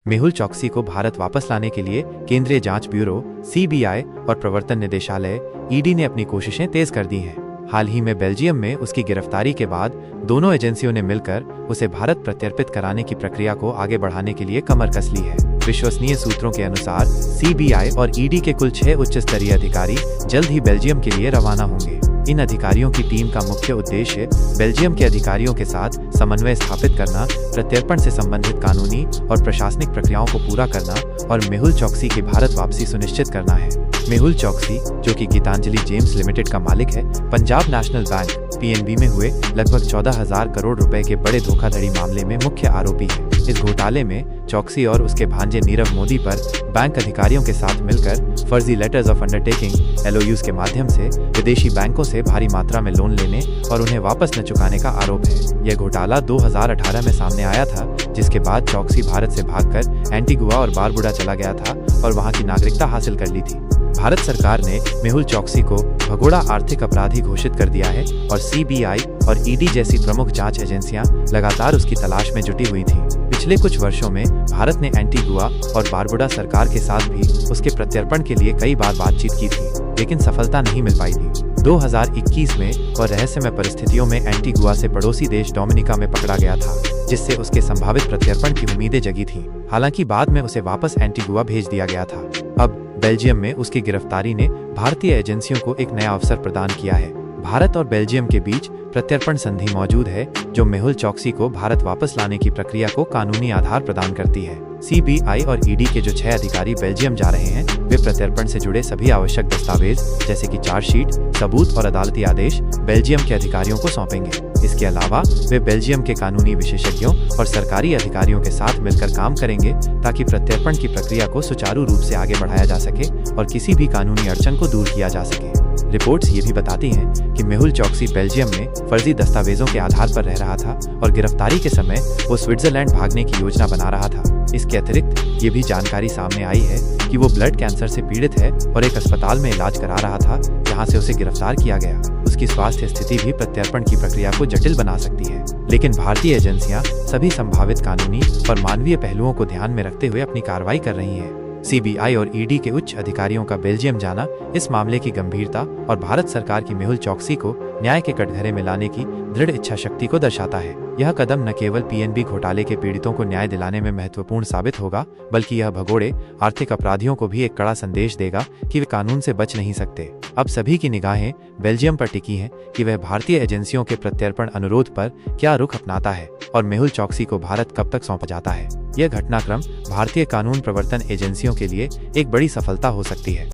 मेहुल चोकसी को भारत वापस लाने के लिए केंद्रीय जांच ब्यूरो (सीबीआई) और प्रवर्तन निदेशालय (ईडी) ने अपनी कोशिशें तेज कर दी हैं। हाल ही में बेल्जियम में उसकी गिरफ्तारी के बाद दोनों एजेंसियों ने मिलकर उसे भारत प्रत्यर्पित कराने की प्रक्रिया को आगे बढ़ाने के लिए कमर कस ली है। विश्वसनीय सूत्रों के अनुसार सीबीआई और ईडी के कुल 6 उच्च स्तरीय अधिकारी जल्द ही बेल्जियम के लिए रवाना होंगे। इन अधिकारियों की टीम का मुख्य उद्देश्य बेल्जियम के अधिकारियों के साथ समन्वय स्थापित करना, प्रत्यर्पण से संबंधित कानूनी और प्रशासनिक प्रक्रियाओं को पूरा करना और मेहुल चोकसी की भारत वापसी सुनिश्चित करना है। मेहुल चोकसी, जो कि गीतांजलि जेम्स लिमिटेड का मालिक है, पंजाब नेशनल बैंक (पीएनबी) में हुए लगभग 14,000 करोड़ रुपए के बड़े धोखाधड़ी मामले में मुख्य आरोपी है। इस घोटाले में चोकसी और उसके भांजे नीरव मोदी पर बैंक अधिकारियों के साथ मिलकर फर्जी लेटर्स ऑफ अंडरटेकिंग (LOUs) के माध्यम से विदेशी बैंकों से भारी मात्रा में लोन लेने और उन्हें वापस न चुकाने का आरोप है। यह घोटाला 2018 में सामने आया था, जिसके बाद चोकसी भारत से भागकर एंटीगुआ और बारबुडा चला गया था और वहां की नागरिकता हासिल कर ली थी। भारत सरकार ने मेहुल चोकसी को भगोड़ा आर्थिक अपराधी घोषित कर दिया है और सीबीआई और ईडी जैसी प्रमुख जांच एजेंसियां लगातार उसकी तलाश में जुटी हुई थीं। पिछले कुछ वर्षों में भारत ने एंटीगुआ और बारबुडा सरकार के साथ भी उसके प्रत्यर्पण के लिए कई बार बातचीत की थी, लेकिन सफलता नहीं मिल पाई थी। 2021 में वह रहस्यमय परिस्थितियों में एंटीगुआ से पड़ोसी देश डोमिनिका में पकड़ा गया था, जिससे उसके संभावित प्रत्यर्पण की उम्मीदें जगी थीं। हालांकि बाद में उसे वापस एंटीगुआ भेज दिया गया था। अब बेल्जियम में उसकी गिरफ्तारी ने भारतीय एजेंसियों को एक नया अवसर प्रदान किया है। भारत और बेल्जियम के बीच प्रत्यर्पण संधि मौजूद है, जो मेहुल चोकसी को भारत वापस लाने की प्रक्रिया को कानूनी आधार प्रदान करती है। सीबीआई और ईडी के जो 6 अधिकारी बेल्जियम जा रहे हैं, वे प्रत्यर्पण से जुड़े सभी आवश्यक दस्तावेज जैसे कि चार्जशीट, सबूत और अदालती आदेश बेल्जियम के अधिकारियों को सौंपेंगे। इसके अलावा वे बेल्जियम के कानूनी विशेषज्ञों और सरकारी अधिकारियों के साथ मिलकर काम करेंगे ताकि प्रत्यर्पण की प्रक्रिया को सुचारू रूप से आगे बढ़ाया जा सके और किसी भी कानूनी अड़चन को दूर किया जा सके। रिपोर्ट्स ये भी बताती हैं कि मेहुल चोकसी बेल्जियम में फर्जी दस्तावेजों के आधार पर रह रहा था और गिरफ्तारी के समय वो स्विट्जरलैंड भागने की योजना बना रहा था। इसके अतिरिक्त ये भी जानकारी सामने आई है कि वो ब्लड कैंसर से पीड़ित है और एक अस्पताल में इलाज करा रहा था, जहां से उसे गिरफ्तार किया गया। उसकी स्वास्थ्य स्थिति भी प्रत्यर्पण की प्रक्रिया को जटिल बना सकती है, लेकिन भारतीय एजेंसियां सभी संभावित कानूनी और मानवीय पहलुओं को ध्यान में रखते हुए अपनी कार्रवाई कर रही हैं। सीबीआई और ईडी के उच्च अधिकारियों का बेल्जियम जाना इस मामले की गंभीरता और भारत सरकार की मेहुल चोकसी को न्याय के कटघरे में लाने की दृढ़ इच्छा शक्ति को दर्शाता है। यह कदम न केवल पीएनबी घोटाले के पीड़ितों को न्याय दिलाने में महत्वपूर्ण साबित होगा, बल्कि यह भगोड़े आर्थिक अपराधियों को भी एक कड़ा संदेश देगा कि वे कानून से बच नहीं सकते। अब सभी की निगाहें बेल्जियम पर टिकी हैं कि वह भारतीय एजेंसियों के प्रत्यर्पण अनुरोध पर क्या रुख अपनाता है और मेहुल चोकसी को भारत कब तक सौंपा जाता है। यह घटनाक्रम भारतीय कानून प्रवर्तन एजेंसियों के लिए एक बड़ी सफलता हो सकती है।